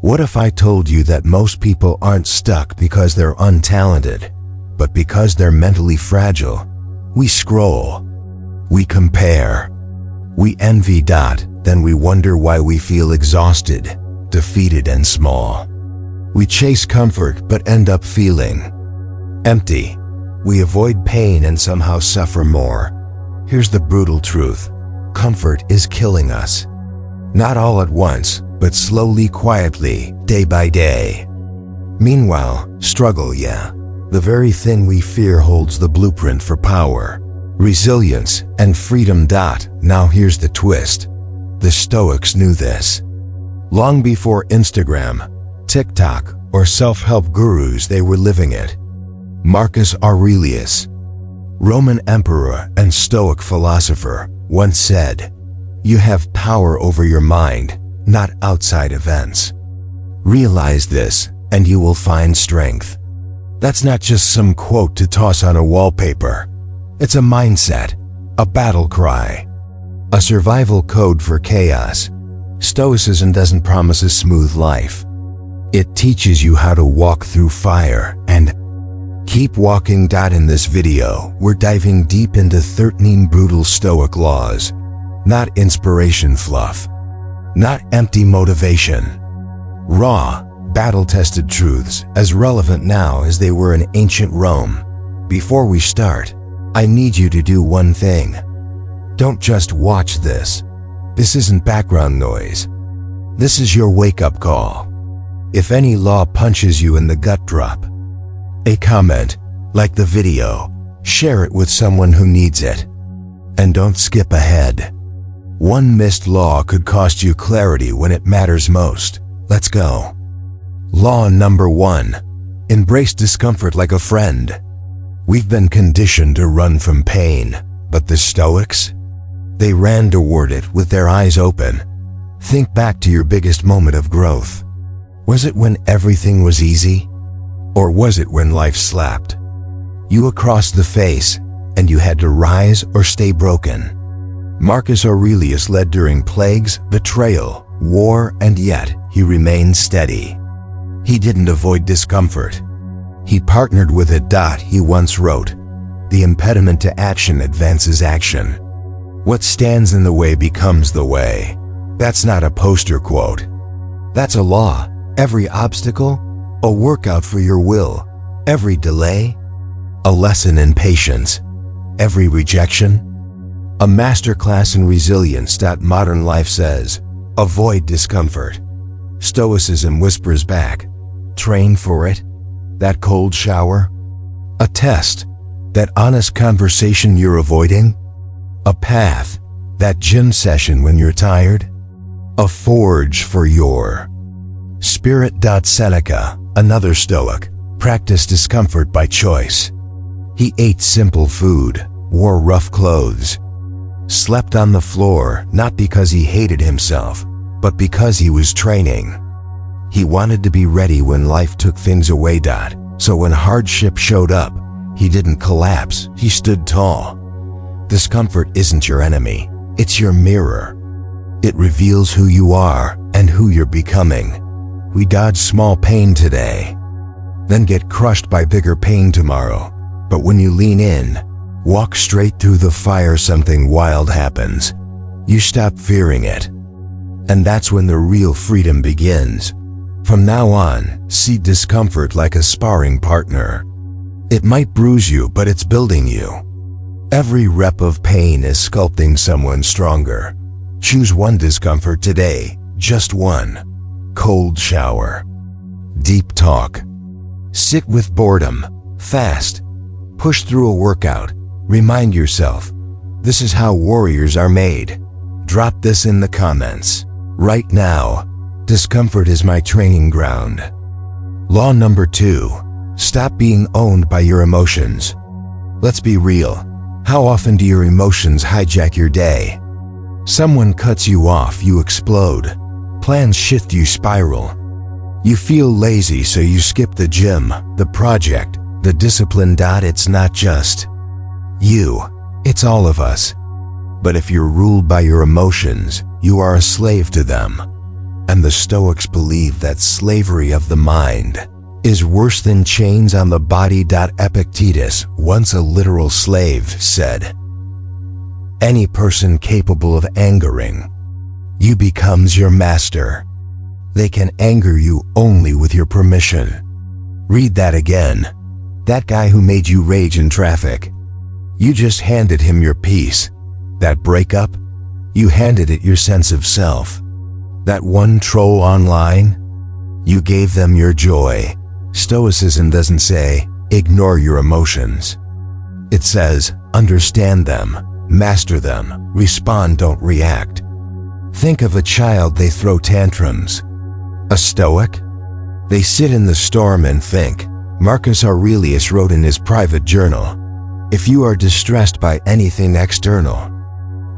What if I told you that most people aren't stuck because they're untalented, but because they're mentally fragile? We scroll, we compare, we envy. Then we wonder why we feel exhausted, defeated, and small. We chase comfort but end up feeling empty. We avoid pain and somehow suffer more. Here's the brutal truth. Comfort is killing us. Not all at once, but slowly, quietly, day by day. Meanwhile, struggle, the very thing we fear, holds the blueprint for power, resilience, and freedom. Now here's the twist. The Stoics knew this. Long before Instagram, TikTok, or self-help gurus, they were living it. Marcus Aurelius, Roman emperor and Stoic philosopher, once said, "You have power over your mind, not outside events. Realize this, and you will find strength." That's not just some quote to toss on a wallpaper. It's a mindset, a battle cry, a survival code for chaos. Stoicism doesn't promise a smooth life. It teaches you how to walk through fire and keep walking. In this video, we're diving deep into 13 brutal Stoic laws. Not inspiration fluff, not empty motivation. Raw, battle-tested truths, as relevant now as they were in ancient Rome. Before we start, I need you to do one thing. Don't just watch this. This isn't background noise. This is your wake-up call. If any law punches you in the gut, drop a comment, like the video, share it with someone who needs it. And don't skip ahead. One missed law could cost you clarity when it matters most. Let's go. Law number 1. Embrace discomfort like a friend. We've been conditioned to run from pain, but the Stoics? They ran toward it with their eyes open. Think back to your biggest moment of growth. Was it when everything was easy? Or was it when life slapped you across the face and you had to rise or stay broken? Marcus Aurelius led during plagues, betrayal, war, and yet he remained steady. He didn't avoid discomfort. He partnered with it. He once wrote, "The impediment to action advances action. What stands in the way becomes the way." That's not a poster quote. That's a law. Every obstacle, a workout for your will. Every delay, a lesson in patience. Every rejection, a masterclass in resilience. Modern life says, avoid discomfort. Stoicism whispers back, train for it. That cold shower, a test. That honest conversation you're avoiding, a path. That gym session when you're tired, a forge for your spirit. Seneca, another Stoic, practiced discomfort by choice. He ate simple food, wore rough clothes, slept on the floor, not because he hated himself, but because he was training. He wanted to be ready when life took things away. So when hardship showed up, he didn't collapse, he stood tall. Discomfort isn't your enemy, it's your mirror. It reveals who you are and who you're becoming. We dodge small pain today, then get crushed by bigger pain tomorrow. But when you lean in, walk straight through the fire, something wild happens. You stop fearing it. And that's when the real freedom begins. From now on, see discomfort like a sparring partner. It might bruise you, but it's building you. Every rep of pain is sculpting someone stronger. Choose one discomfort today, just one. Cold shower, deep talk, sit with boredom, fast, push through a workout. Remind yourself, this is how warriors are made. Drop this in the comments right now. Discomfort is my training ground. Law number 2, stop being owned by your emotions. Let's be real. How often do your emotions hijack your day? Someone cuts you off, you explode. Plans shift, you spiral. You feel lazy, so you skip the gym, the project, the discipline. It's not just you, it's all of us. But if you're ruled by your emotions, you are a slave to them. And the Stoics believe that slavery of the mind is worse than chains on the body. Epictetus, once a literal slave, said, "Any person capable of angering you becomes your master. They can anger you only with your permission." Read that again. That guy who made you rage in traffic, you just handed him your peace. That breakup, you handed it your sense of self. That one troll online, you gave them your joy. Stoicism doesn't say, ignore your emotions. It says, understand them, master them, respond, don't react. Think of a child, they throw tantrums. A Stoic? They sit in the storm and think. Marcus Aurelius wrote in his private journal, if you are distressed by anything external,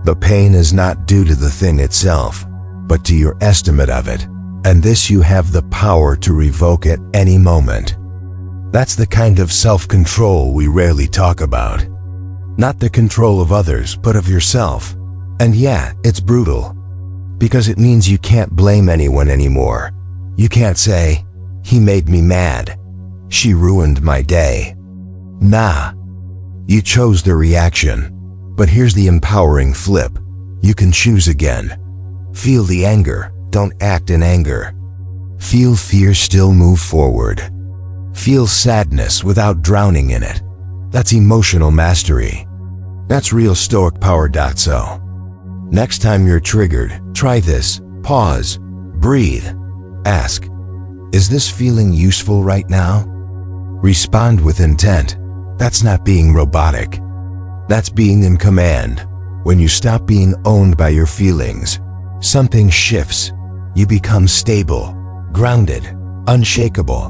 the pain is not due to the thing itself, but to your estimate of it, and this you have the power to revoke at any moment. That's the kind of self-control we rarely talk about. Not the control of others, but of yourself. And yeah, it's brutal, because it means you can't blame anyone anymore. You can't say, he made me mad, she ruined my day. Nah, you chose the reaction. But here's the empowering flip. You can choose again. Feel the anger, don't act in anger. Feel fear, still move forward. Feel sadness without drowning in it. That's emotional mastery. That's real Stoic power. So, next time you're triggered, try this. Pause, breathe, ask, is this feeling useful right now? Respond with intent. That's not being robotic. That's being in command. When you stop being owned by your feelings, something shifts. You become stable, grounded, unshakable.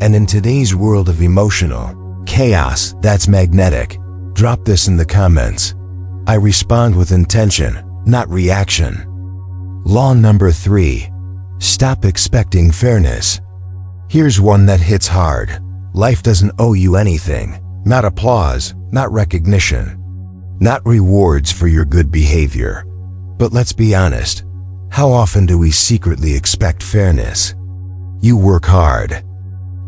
And in today's world of emotional chaos, that's magnetic. Drop this in the comments. I respond with intention, not reaction. Law number 3. Stop expecting fairness. Here's one that hits hard. Life doesn't owe you anything. Not applause, not recognition, not rewards for your good behavior. But let's be honest, how often do we secretly expect fairness? You work hard.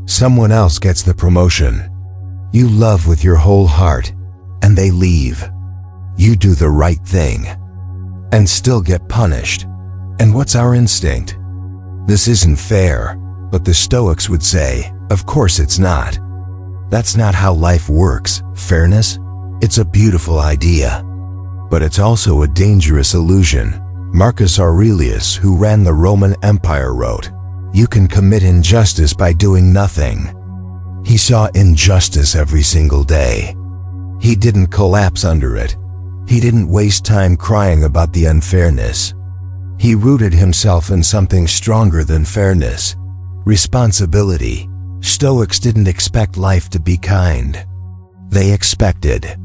Someone else gets the promotion. You love with your whole heart, and they leave. You do the right thing, and still get punished. And what's our instinct? This isn't fair, but the Stoics would say, of course it's not. That's not how life works. Fairness? It's a beautiful idea, but it's also a dangerous illusion. Marcus Aurelius, who ran the Roman Empire, wrote, you can commit injustice by doing nothing. He saw injustice every single day. He didn't collapse under it. He didn't waste time crying about the unfairness. He rooted himself in something stronger than fairness: responsibility. Stoics didn't expect life to be kind. They expected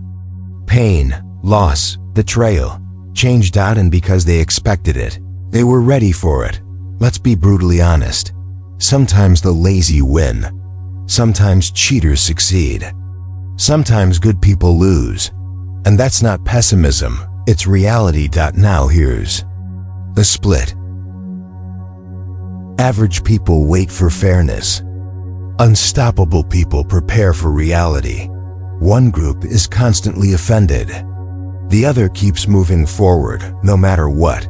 pain, loss, betrayal, change. And because they expected it, they were ready for it. Let's be brutally honest. Sometimes the lazy win. Sometimes cheaters succeed. Sometimes good people lose. And that's not pessimism, it's reality. Now here's the split. Average people wait for fairness. Unstoppable people prepare for reality. One group is constantly offended. The other keeps moving forward, no matter what.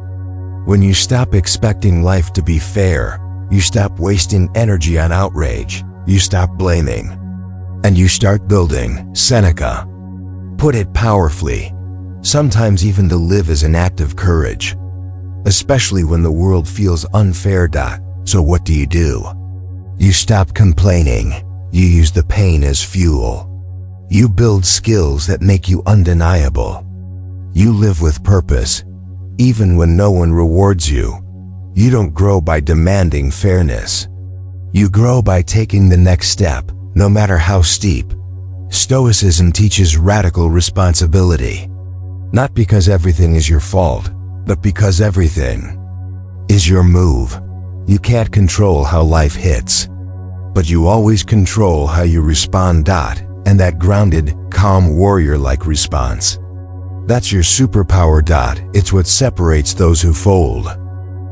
When you stop expecting life to be fair, you stop wasting energy on outrage, you stop blaming, and you start building. Seneca put it powerfully. Sometimes even to live is an act of courage, especially when the world feels unfair. So what do? You stop complaining. You use the pain as fuel. You build skills that make you undeniable. You live with purpose, even when no one rewards you. You don't grow by demanding fairness. You grow by taking the next step, no matter how steep. Stoicism teaches radical responsibility. Not because everything is your fault, but because everything is your move. You can't control how life hits, but you always control how you respond. And that grounded, calm, warrior-like response, that's your superpower. It's what separates those who fold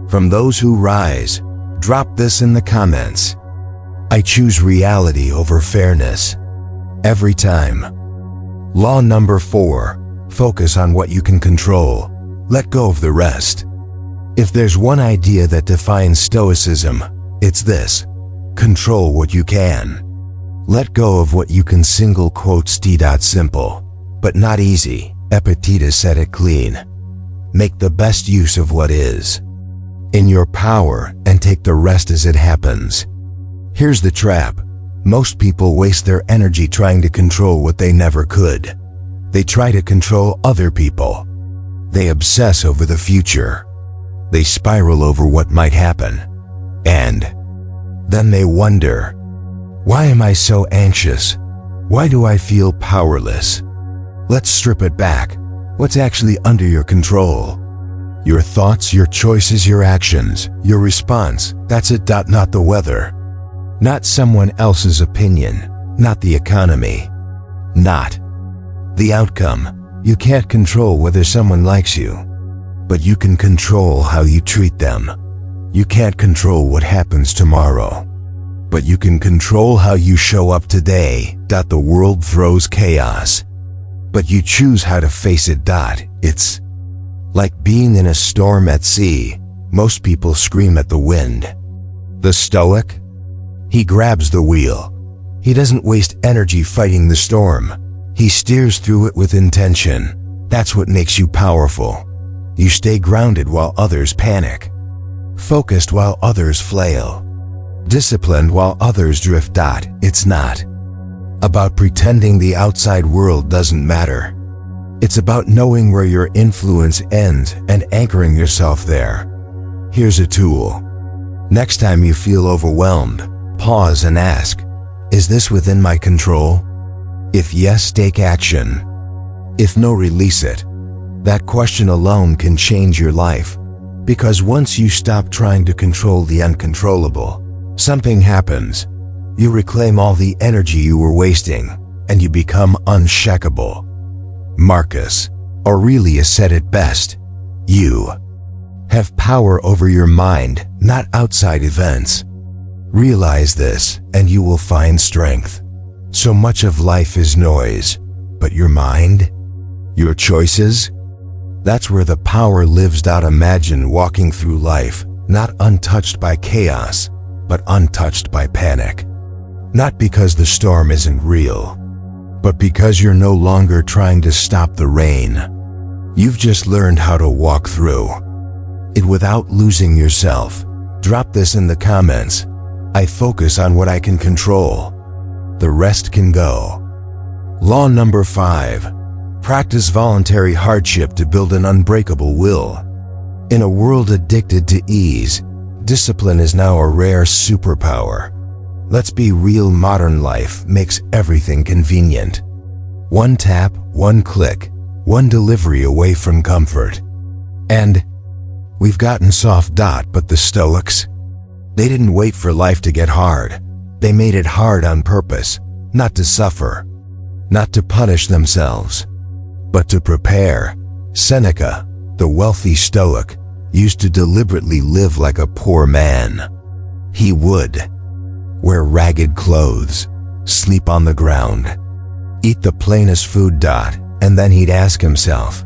From those who rise, drop this in the comments. I choose reality over fairness. Every time. Law number 4. Focus on what you can control. Let go of the rest. If there's one idea that defines Stoicism, it's this: control what you can. Let go of what you can. Simple, but not easy. Epictetus said it clean. Make the best use of what is in your power and take the rest as it happens. Here's the trap. Most people waste their energy trying to control what they never could. They try to control other people. They obsess over the future. They spiral over what might happen. And then they wonder, why am I so anxious? Why do I feel powerless? Let's strip it back. What's actually under your control? Your thoughts, your choices, your actions, your response. That's it. Not the weather. Not someone else's opinion. Not the economy. Not the outcome. You can't control whether someone likes you, but you can control how you treat them. You can't control what happens tomorrow, but you can control how you show up today. The world throws chaos, but you choose how to face it. It's like being in a storm at sea. Most people scream at the wind. The Stoic? He grabs the wheel. He doesn't waste energy fighting the storm. He steers through it with intention. That's what makes you powerful. You stay grounded while others panic. Focused while others flail. Disciplined while others drift. It's not about pretending the outside world doesn't matter. It's about knowing where your influence ends and anchoring yourself there. Here's a tool. Next time you feel overwhelmed, pause and ask, is this within my control? If yes, take action. If no, release it. That question alone can change your life, because once you stop trying to control the uncontrollable, something happens. You reclaim all the energy you were wasting, and you become unshakable. Marcus Aurelius said it best: you have power over your mind, not outside events. Realize this, and you will find strength. So much of life is noise, but your mind, your choices, that's where the power lives. Imagine walking through life, not untouched by chaos, but untouched by panic. Not because the storm isn't real, but because you're no longer trying to stop the rain. You've just learned how to walk through it without losing yourself. Drop this in the comments. I focus on what I can control. The rest can go. Law number 5. Practice voluntary hardship to build an unbreakable will. In a world addicted to ease, discipline is now a rare superpower. Let's be real. Modern life makes everything convenient. One tap, one click, one delivery away from comfort. And we've gotten soft. But the Stoics? They didn't wait for life to get hard. They made it hard on purpose, not to suffer, not to punish themselves, but to prepare. Seneca, the wealthy Stoic, used to deliberately live like a poor man. He would wear ragged clothes, sleep on the ground, eat the plainest food. And then he'd ask himself,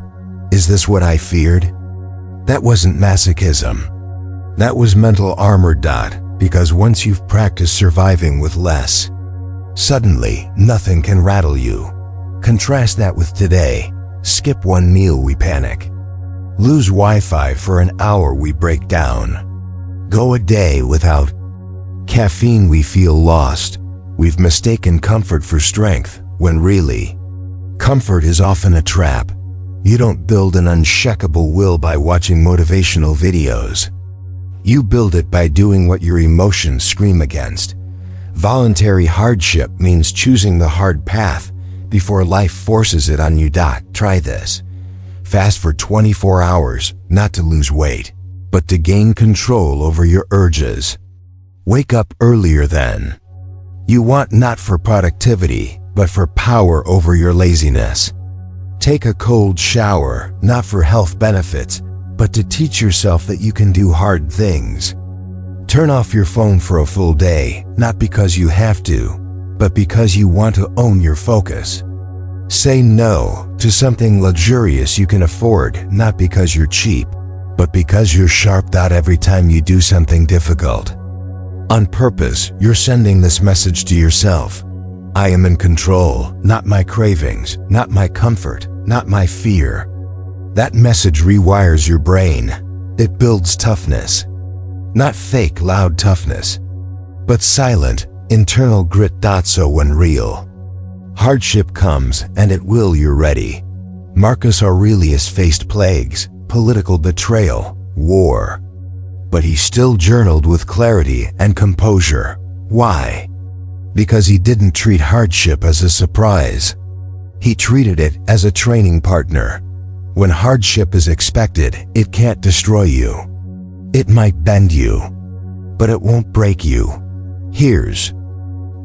is this what I feared? That wasn't masochism. That was mental armor. Because once you've practiced surviving with less, suddenly nothing can rattle you. Contrast that with today. Skip one meal, we panic. Lose Wi-Fi for an hour, we break down. Go a day without caffeine, we feel lost. We've mistaken comfort for strength, when really, comfort is often a trap. You don't build an unshakable will by watching motivational videos. You build it by doing what your emotions scream against. Voluntary hardship means choosing the hard path before life forces it on you. Try this. Fast for 24 hours, not to lose weight, but to gain control over your urges. Wake up earlier than you want, not for productivity, but for power over your laziness. Take a cold shower, not for health benefits, but to teach yourself that you can do hard things. Turn off your phone for a full day, not because you have to, but because you want to own your focus. Say no to something luxurious you can afford, not because you're cheap, but because you're sharp. Every time you do something difficult, on purpose, you're sending this message to yourself. I am in control, not my cravings, not my comfort, not my fear. That message rewires your brain. It builds toughness. Not fake loud toughness, but silent, internal grit. So when real hardship comes, and it will, you're ready. Marcus Aurelius faced plagues, political betrayal, war. But he still journaled with clarity and composure. Why? Because he didn't treat hardship as a surprise. He treated it as a training partner. When hardship is expected, it can't destroy you. It might bend you, but it won't break you. Here's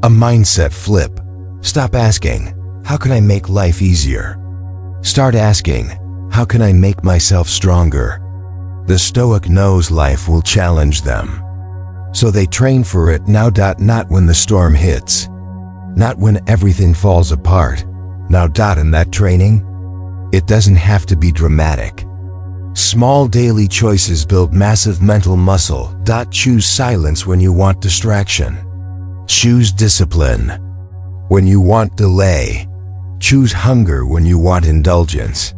a mindset flip. Stop asking, how can I make life easier? Start asking, how can I make myself stronger? The Stoic knows life will challenge them, so they train for it now. Not when the storm hits, not when everything falls apart. Now. In that training, it doesn't have to be dramatic. Small daily choices build massive mental muscle. Choose silence when you want distraction. Choose discipline when you want delay. Choose hunger when you want indulgence.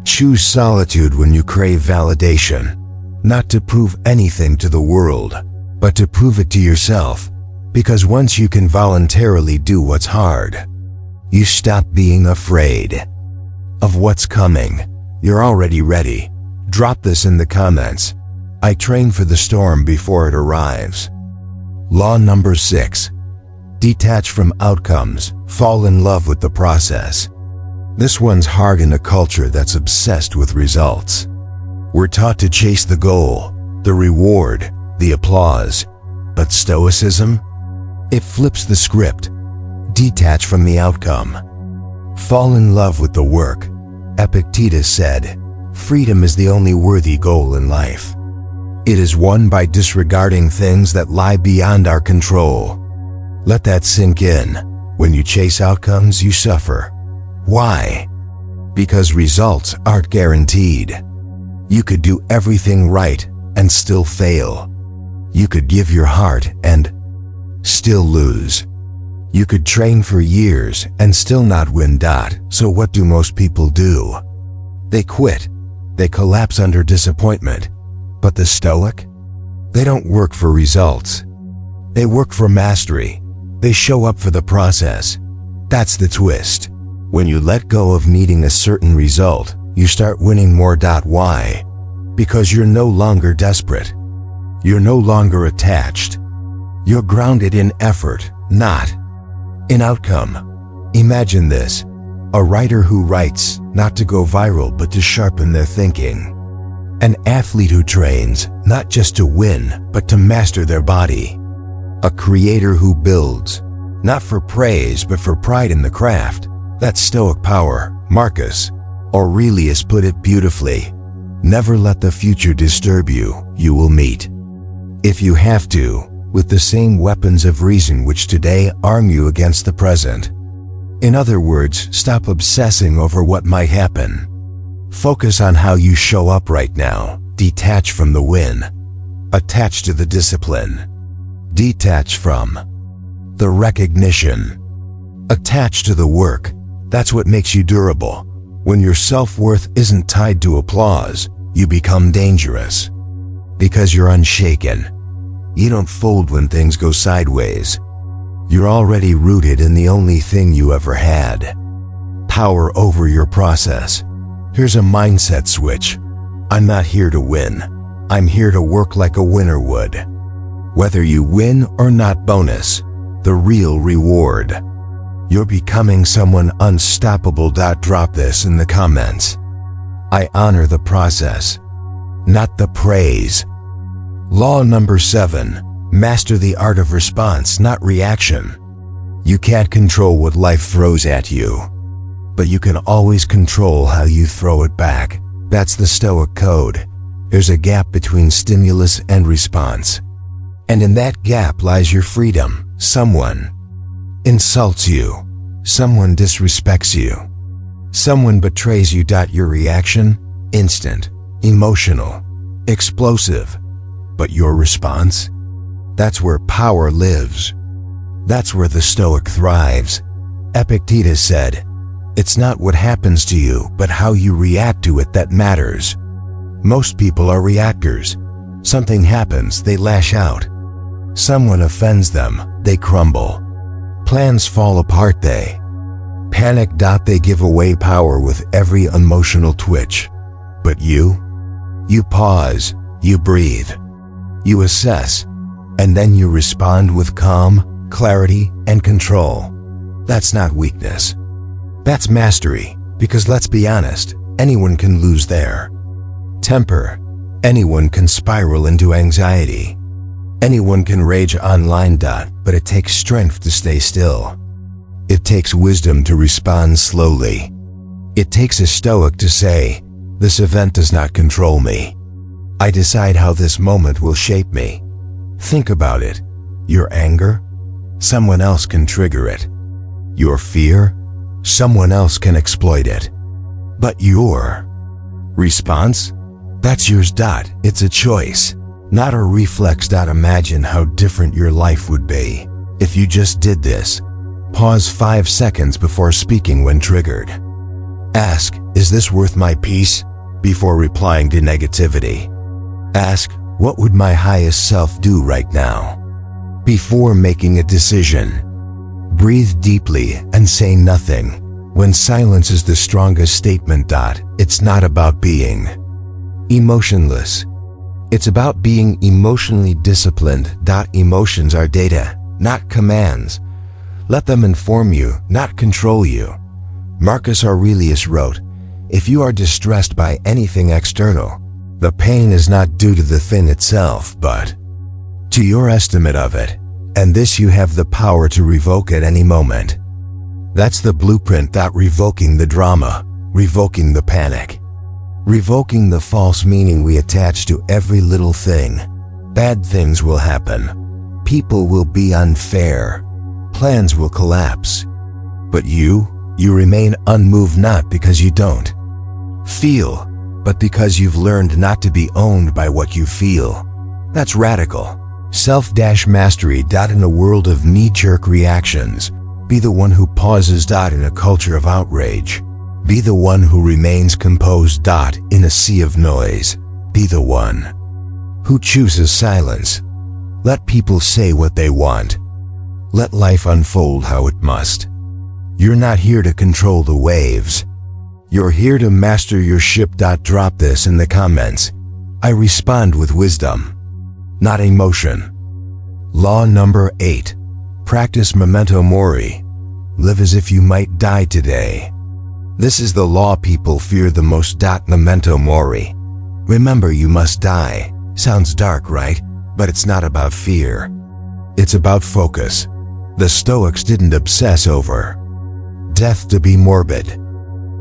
Choose solitude when you crave validation. Not to prove anything to the world, but to prove it to yourself. Because once you can voluntarily do what's hard, you stop being afraid of what's coming. You're already ready. Drop this in the comments. I train for the storm before it arrives. Law number 6. Detach from outcomes. Fall in love with the process. This one's hard in a culture that's obsessed with results. We're taught to chase the goal, the reward, the applause. But Stoicism? It flips the script. Detach from the outcome. Fall in love with the work. Epictetus said, freedom is the only worthy goal in life. It is won by disregarding things that lie beyond our control. Let that sink in. When you chase outcomes, you suffer. Why? Because results aren't guaranteed. You could do everything right and still fail. You could give your heart and still lose. You could train for years and still not win. So what do most people do? They quit. They collapse under disappointment. But the Stoic? They don't work for results. They work for mastery. They show up for the process. That's the twist. When you let go of needing a certain result, you start winning more. Why? Because you're no longer desperate. You're no longer attached. You're grounded in effort, not in outcome. Imagine this. A writer who writes, not to go viral but to sharpen their thinking. An athlete who trains, not just to win, but to master their body. A creator who builds, not for praise but for pride in the craft. That's Stoic power. Marcus Aurelius put it beautifully. Never let the future disturb you. You will meet, if you have to, with the same weapons of reason which today arm you against the present. In other words, stop obsessing over what might happen. Focus on how you show up right now. Detach from the win. Attach to the discipline. Detach from the recognition. Attach to the work. That's what makes you durable. When your self-worth isn't tied to applause, you become dangerous. Because you're unshaken. You don't fold when things go sideways. You're already rooted in the only thing you ever had. Power over your process. Here's a mindset switch. I'm not here to win. I'm here to work like a winner would. Whether you win or not, bonus. The real reward. You're becoming someone unstoppable. Drop this in the comments. I honor the process, not the praise. Law number 7. Master the art of response, not reaction. You can't control what life throws at you, but you can always control how you throw it back. That's the Stoic code. There's a gap between stimulus and response. And in that gap lies your freedom. Someone insults you. Someone disrespects you. Someone betrays you. Your reaction? Instant, emotional, explosive. But your response? That's where power lives. That's where the Stoic thrives. Epictetus said, "It's not what happens to you, but how you react to it that matters." Most people are reactors. Something happens, they lash out. Someone offends them, they crumble. Plans fall apart, they panic. They give away power with every emotional twitch. But you pause, you breathe, you assess, and then you respond with calm, clarity, and control. That's not weakness. That's mastery, because let's be honest, anyone can lose their temper. Anyone can spiral into anxiety. Anyone can rage online. But it takes strength to stay still. It takes wisdom to respond slowly. It takes a Stoic to say, "This event does not control me. I decide how this moment will shape me." Think about it. Your anger? Someone else can trigger it. Your fear? Someone else can exploit it. But your response? That's yours. It's a choice, not a reflex. Imagine how different your life would be if you just did this. Pause 5 seconds before speaking when triggered. Ask, "Is this worth my peace?" before replying to negativity. Ask, "What would my highest self do right now?" before making a decision. Breathe deeply and say nothing. When silence is the strongest statement. It's not about being emotionless. It's about being emotionally disciplined. Emotions are data, not commands. Let them inform you, not control you. Marcus Aurelius wrote, "If you are distressed by anything external, the pain is not due to the thing itself, but to your estimate of it, and this you have the power to revoke at any moment." That's the blueprint. Revoking the drama, revoking the panic, revoking the false meaning we attach to every little thing. Bad things will happen. People will be unfair. Plans will collapse. But you remain unmoved, not because you don't feel, but because you've learned not to be owned by what you feel. That's radical. Self-mastery. In a world of knee-jerk reactions, be the one who pauses. In a culture of outrage, be the one who remains composed. In a sea of noise, be the one who chooses silence. Let people say what they want. Let life unfold how it must. You're not here to control the waves. You're here to master your ship. Drop this in the comments. I respond with wisdom, not emotion. Law number 8. Practice memento mori. Live as if you might die today. This is the law people fear the most. Memento mori. Remember you must die. Sounds dark, right? But it's not about fear. It's about focus. The Stoics didn't obsess over death to be morbid.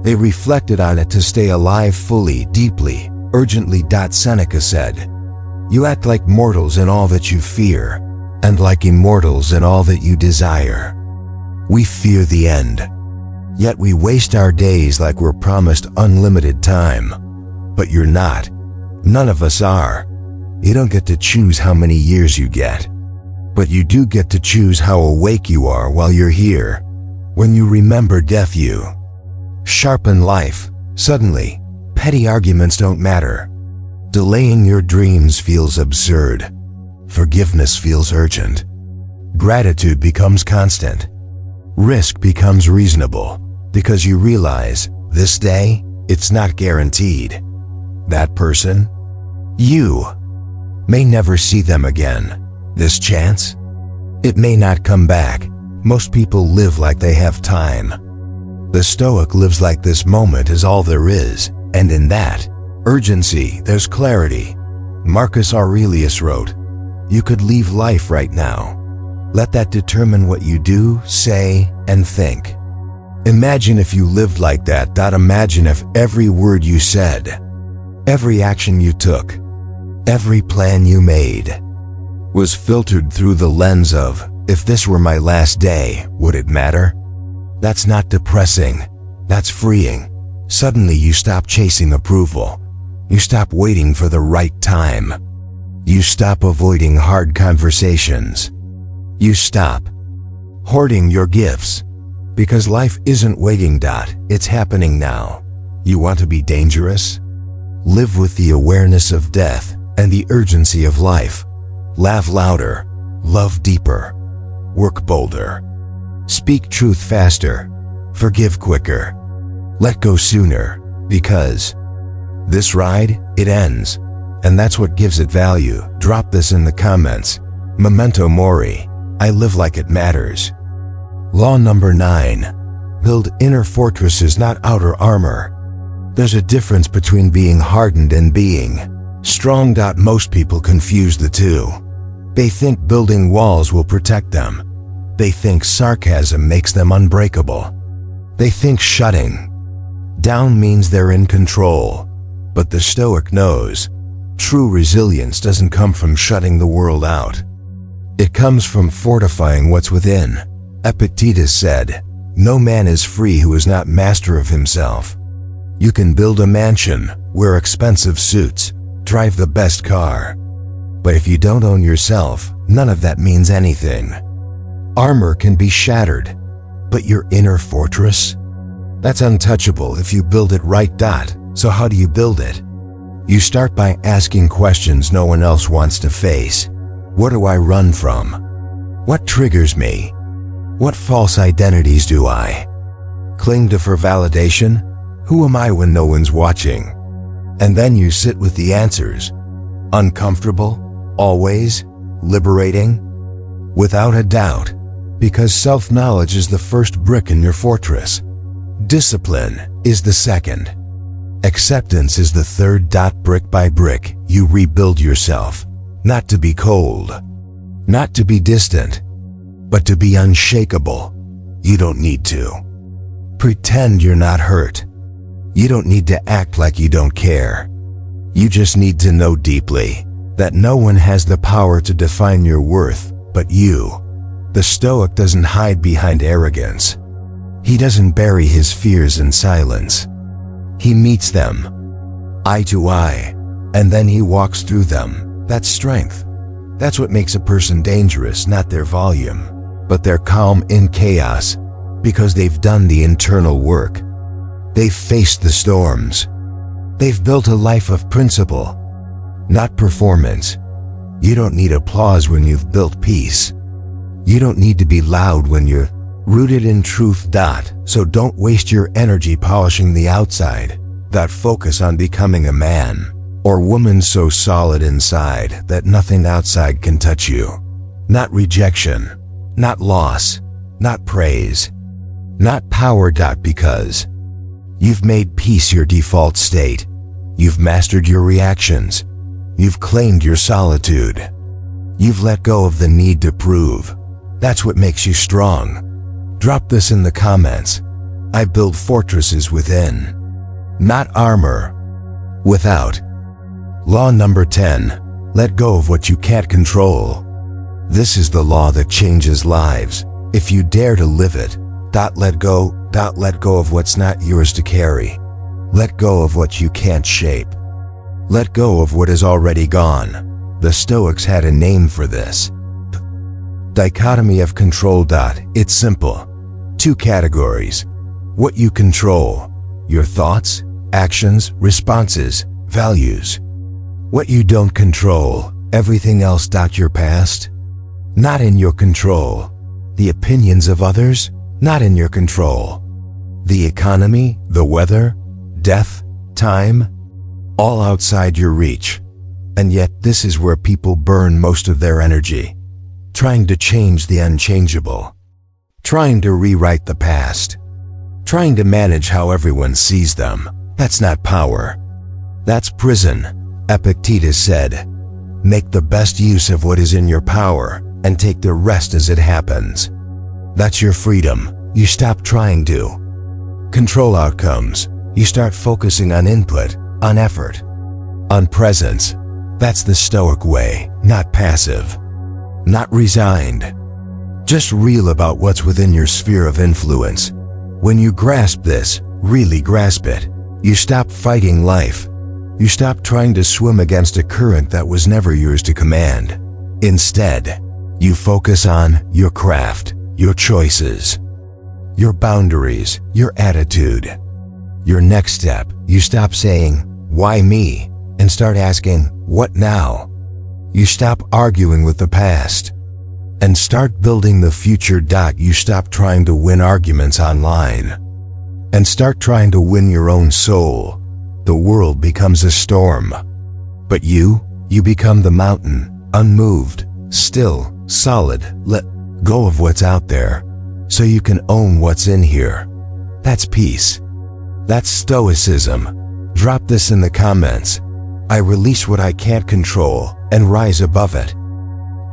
They reflected on it to stay alive fully, deeply, urgently. Seneca said, "You act like mortals in all that you fear, and like immortals in all that you desire." We fear the end, yet we waste our days like we're promised unlimited time. But you're not. None of us are. You don't get to choose how many years you get. But you do get to choose how awake you are while you're here. When you remember death, you sharpen life. Suddenly, petty arguments don't matter. Delaying your dreams feels absurd. Forgiveness feels urgent. Gratitude becomes constant. Risk becomes reasonable, because you realize, this day, it's not guaranteed. That person, you, may never see them again. This chance, it may not come back. Most people live like they have time. The Stoic lives like this moment is all there is, and in that urgency, there's clarity. Marcus Aurelius wrote, "You could leave life right now. Let that determine what you do, say, and think." Imagine if you lived like that. Imagine if every word you said, Every action you took, every plan you made, was filtered through the lens of, if this were my last day, would it matter? That's not depressing. That's freeing. Suddenly you stop chasing approval. You stop waiting for the right time. You stop avoiding hard conversations. You stop hoarding your gifts. Because life isn't waiting. It's happening now. You want to be dangerous? Live with the awareness of death and the urgency of life. Laugh louder. Love deeper. Work bolder. Speak truth faster. Forgive quicker. Let go sooner. Because this ride, it ends. And that's what gives it value. Drop this in the comments. Memento mori. I live like it matters. Law number 9. Build inner fortresses, not outer armor. There's a difference between being hardened and being strong. Most people confuse the two. They think building walls will protect them. They think sarcasm makes them unbreakable. They think shutting down means they're in control. But the Stoic knows true resilience doesn't come from shutting the world out. It comes from fortifying what's within. Epictetus said, "No man is free who is not master of himself." You can build a mansion, wear expensive suits, drive the best car. But if you don't own yourself, none of that means anything. Armor can be shattered, but your inner fortress? That's untouchable if you build it right. So how do you build it? You start by asking questions no one else wants to face. What do I run from? What triggers me? What false identities do I cling to for validation? Who am I when no one's watching? And then you sit with the answers. Uncomfortable? Always? Liberating? Without a doubt. Because self-knowledge is the first brick in your fortress. Discipline is the second. Acceptance is the third. Brick by brick, you rebuild yourself. Not to be cold. Not to be distant. But to be unshakable. You don't need to pretend you're not hurt. You don't need to act like you don't care. You just need to know deeply that no one has the power to define your worth but you. The Stoic doesn't hide behind arrogance. He doesn't bury his fears in silence. He meets them, eye to eye, and then he walks through them. That's strength. That's what makes a person dangerous, not their volume, but their calm in chaos, because they've done the internal work. They've faced the storms. They've built a life of principle, not performance. You don't need applause when you've built peace. You don't need to be loud when you're rooted in truth. So don't waste your energy polishing the outside. Focus on becoming a man or woman so solid inside that nothing outside can touch you. Not rejection, not loss, not praise, not power. Because you've made peace your default state. You've mastered your reactions. You've claimed your solitude. You've let go of the need to prove. That's what makes you strong. Drop this in the comments. I build fortresses within, not armor. Without. Law number 10. Let go of what you can't control. This is the law that changes lives, if you dare to live it. Let go. Let go of what's not yours to carry. Let go of what you can't shape. Let go of what is already gone. The Stoics had a name for this. Dichotomy of control. It's simple. 2 categories. What you control. Your thoughts, actions, responses, values. What you don't control. Everything else. Your past. Not in your control. The opinions of others. Not in your control. The economy, the weather, death, time. All outside your reach. And yet this is where people burn most of their energy. Trying to change the unchangeable. Trying to rewrite the past. Trying to manage how everyone sees them. That's not power. That's prison. Epictetus said, "Make the best use of what is in your power and take the rest as it happens." That's your freedom. You stop trying to control outcomes. You start focusing on input, on effort. on presence. That's the Stoic way, not passive, not resigned, just real about what's within your sphere of influence. When you grasp this, really grasp it, you stop fighting life. You stop trying to swim against a current that was never yours to command. Instead, you focus on your craft, your choices, your boundaries, your attitude. Your next step, you stop saying, "Why me?" and start asking, "What now?" You stop arguing with the past and start building the future. You stop trying to win arguments online and start trying to win your own soul. The world becomes a storm, but you become the mountain, unmoved, still, solid. Let go of what's out there so you can own what's in here. That's peace. That's Stoicism. Drop this in the comments. I release what I can't control and rise above it.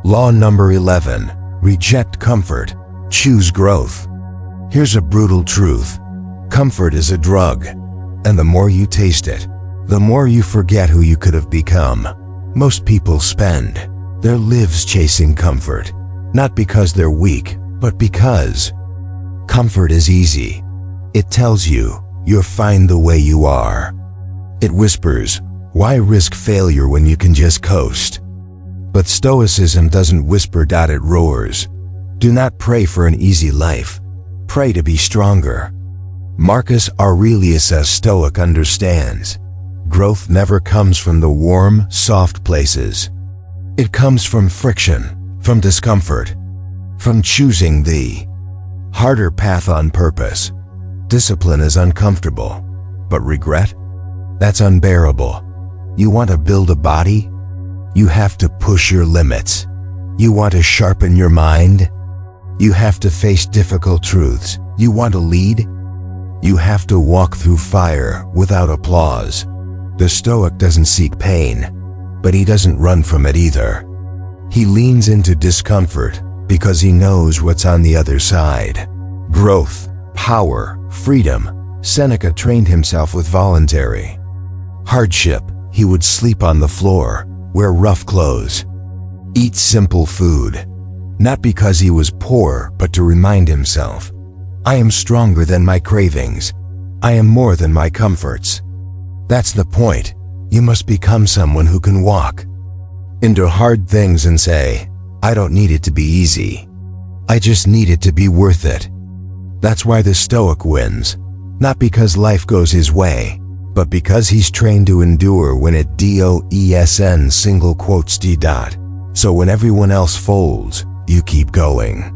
Law number 11. Reject comfort. Choose growth. Here's a brutal truth. Comfort is a drug, and the more you taste it, the more you forget who you could have become. Most people spend their lives chasing comfort, not because they're weak, but because comfort is easy. It tells you you're fine the way you are. It whispers, why risk failure when you can just coast? But Stoicism doesn't whisper. It roars. Do not pray for an easy life. Pray to be stronger. Marcus Aurelius, a Stoic, understands growth never comes from the warm, soft places. It comes from friction, from discomfort, from choosing the harder path on purpose. Discipline is uncomfortable, but regret? That's unbearable. You want to build a body? You have to push your limits. You want to sharpen your mind? You have to face difficult truths. You want to lead? You have to walk through fire without applause. The Stoic doesn't seek pain, but he doesn't run from it either. He leans into discomfort because he knows what's on the other side. Growth, power, freedom. Seneca trained himself with voluntary hardship. He would sleep on the floor, wear rough clothes, eat simple food, not because he was poor, but to remind himself, I am stronger than my cravings. I am more than my comforts. That's the point. You must become someone who can walk into hard things and say, I don't need it to be easy. I just need it to be worth it. That's why the Stoic wins, not because life goes his way, but because he's trained to endure when it doesn't. Single quotes d. So when everyone else folds, you keep going.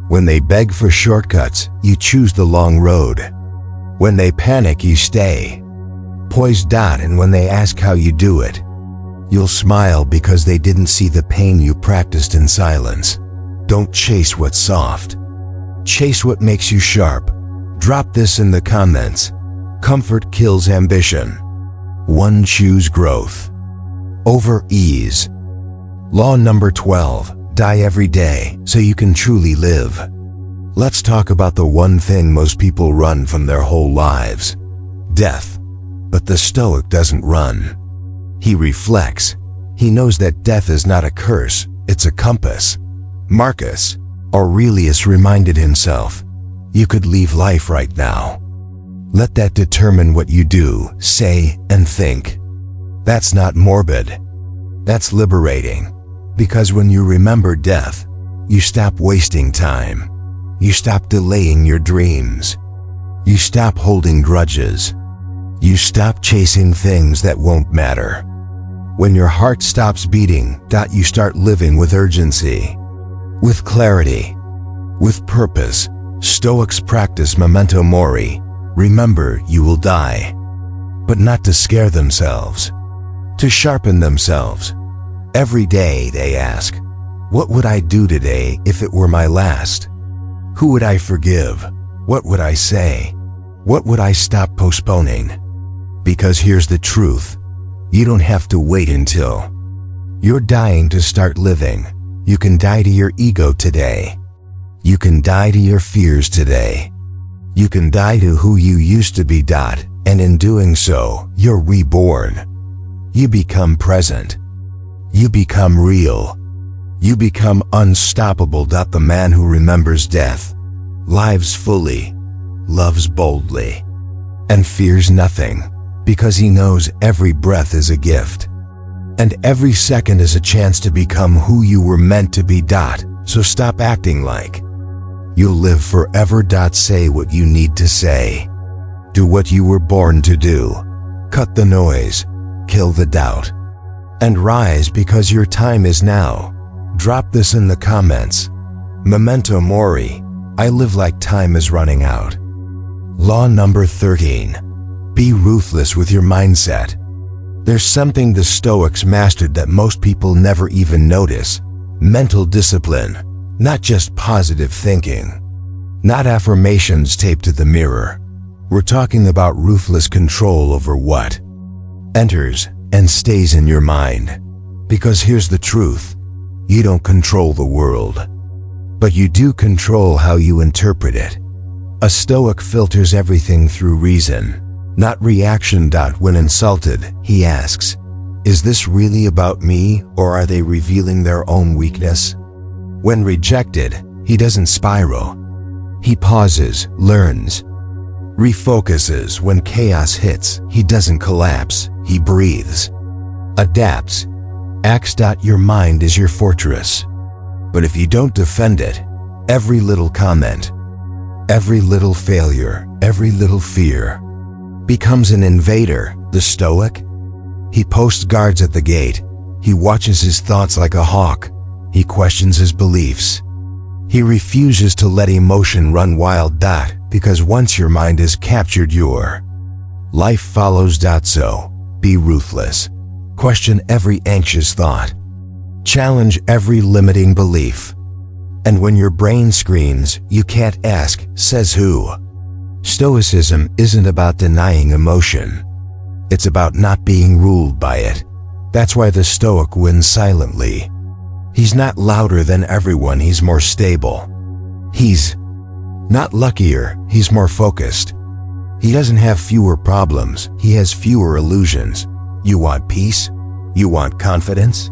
When they beg for shortcuts, you choose the long road. When they panic, you stay poised. And when they ask how you do it, you'll smile because they didn't see the pain you practiced in silence. Don't chase what's soft. Chase what makes you sharp. Drop this in the comments. Comfort kills ambition. 1. Choose growth over ease. Law number 12. Die every day so you can truly live. Let's talk about the one thing most people run from their whole lives: death. But the Stoic doesn't run. He reflects. He knows that death is not a curse, it's a compass. Marcus Aurelius reminded himself, you could leave life right now. Let that determine what you do, say, and think. That's not morbid. That's liberating. Because when you remember death, you stop wasting time. You stop delaying your dreams. You stop holding grudges. You stop chasing things that won't matter. When your heart stops beating, you start living with urgency, with clarity, with purpose. Stoics practice memento mori. Remember, you will die. But not to scare themselves, to sharpen themselves. Every day they ask, what would I do today if it were my last? Who would I forgive? What would I say? What would I stop postponing? Because here's the truth. You don't have to wait until you're dying to start living. You can die to your ego today. You can die to your fears today. You can die to who you used to be. And in doing so, you're reborn. You become present. You become real. You become unstoppable. The man who remembers death, lives fully, loves boldly, and fears nothing, because he knows every breath is a gift. And every second is a chance to become who you were meant to be. So stop acting like you'll live forever. Say what you need to say. Do what you were born to do. Cut the noise, kill the doubt, and rise, because your time is now. Drop this in the comments. Memento mori, I live like time is running out. Law number 13. Be ruthless with your mindset. There's something the Stoics mastered that most people never even notice. Mental discipline, not just positive thinking. Not affirmations taped to the mirror. We're talking about ruthless control over what enters and stays in your mind. Because here's the truth. You don't control the world, but you do control how you interpret it. A Stoic filters everything through reason, not reaction. When insulted, he asks, is this really about me, or are they revealing their own weakness? When rejected, he doesn't spiral. He pauses, learns, refocuses. When chaos hits, he doesn't collapse, he breathes, adapts, acts. Your mind is your fortress. But if you don't defend it, every little comment, every little failure, every little fear becomes an invader. The Stoic, he posts guards at the gate. He watches his thoughts like a hawk. He questions his beliefs. He refuses to let emotion run wild. Because once your mind is captured, your life follows. So, be ruthless. Question every anxious thought. Challenge every limiting belief. And when your brain screams, you can't ask, says who? Stoicism isn't about denying emotion. It's about not being ruled by it. That's why the Stoic wins silently. He's not louder than everyone, he's more stable. He's not luckier, he's more focused. He doesn't have fewer problems, he has fewer illusions. You want peace? You want confidence?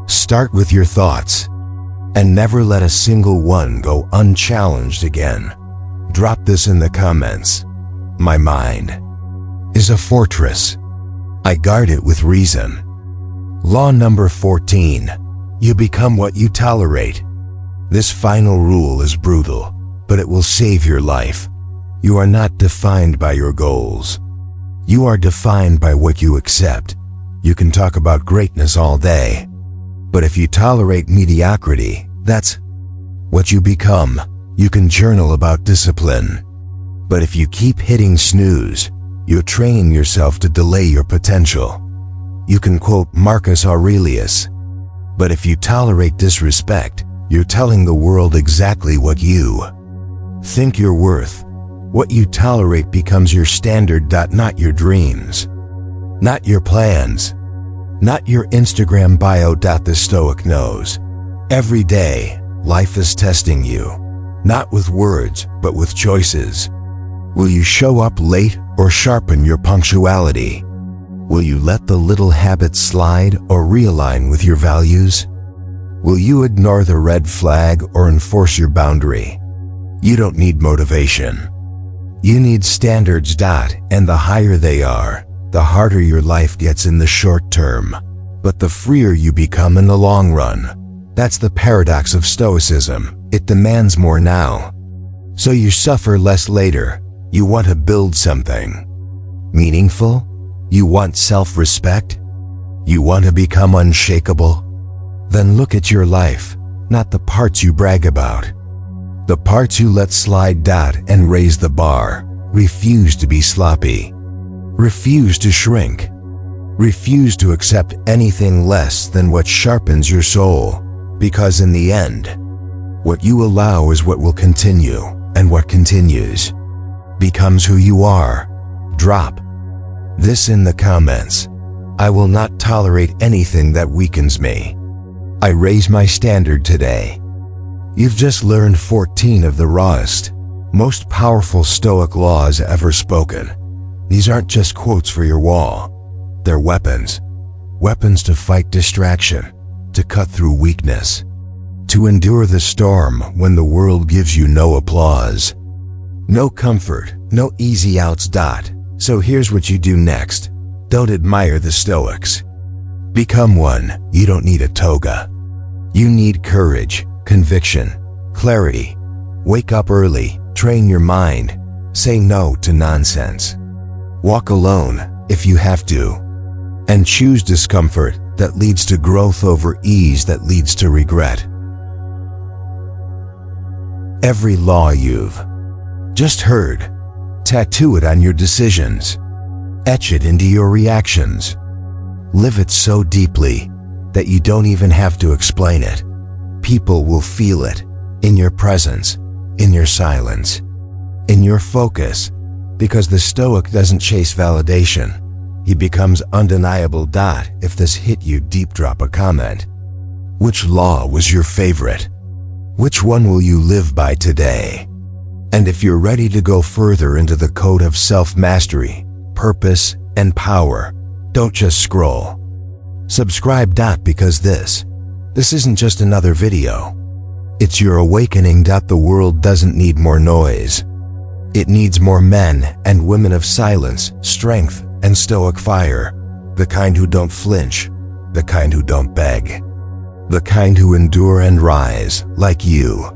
Start with your thoughts, and never let a single one go unchallenged again. Drop this in the comments. My mind is a fortress. I guard it with reason. Law number 14. You become what you tolerate. This final rule is brutal, but it will save your life. You are not defined by your goals. You are defined by what you accept. You can talk about greatness all day, but if you tolerate mediocrity, that's what you become. You can journal about discipline, but if you keep hitting snooze, you're training yourself to delay your potential. You can quote Marcus Aurelius, but if you tolerate disrespect, you're telling the world exactly what you think you're worth. What you tolerate becomes your standard. Not your dreams, not your plans, not your Instagram bio. The Stoic knows every day life is testing you, not with words, but with choices. Will you show up late or sharpen your punctuality? Will you let the little habits slide or realign with your values? Will you ignore the red flag or enforce your boundary? You don't need motivation. You need standards. And the higher they are, the harder your life gets in the short term, but the freer you become in the long run. That's the paradox of Stoicism. It demands more now, so you suffer less later. You want to build something meaningful? You want self-respect? You want to become unshakable? Then look at your life, not the parts you brag about. The parts you let slide. And raise the bar. Refuse to be sloppy. Refuse to shrink. Refuse to accept anything less than what sharpens your soul. Because in the end, what you allow is what will continue, and what continues becomes who you are. Drop this in the comments. I will not tolerate anything that weakens me. I raise my standard today. You've just learned 14 of the rawest, most powerful Stoic laws ever spoken. These aren't just quotes for your wall. They're weapons. weapons to fight distraction, to cut through weakness, to endure the storm when the world gives you no applause. No comfort, no easy outs. So here's what you do next. Don't admire the Stoics. Become one. You don't need a toga. You need courage, conviction, clarity. Wake up early, train your mind, say no to nonsense. Walk alone if you have to, and choose discomfort that leads to growth over ease that leads to regret. Every law you've just heard, tattoo it on your decisions. Etch it into your reactions. Live it so deeply that you don't even have to explain it. People will feel it in your presence, in your silence, in your focus, because the Stoic doesn't chase validation. He becomes undeniable. If this hit you deep, drop a comment. Which law was your favorite? Which one will you live by today? And if you're ready to go further into the code of self-mastery, purpose, and power, don't just scroll. Subscribe. Because this isn't just another video. It's your awakening. The world doesn't need more noise. It needs more men and women of silence, strength, and stoic fire. The kind who don't flinch, the kind who don't beg, the kind who endure and rise like you.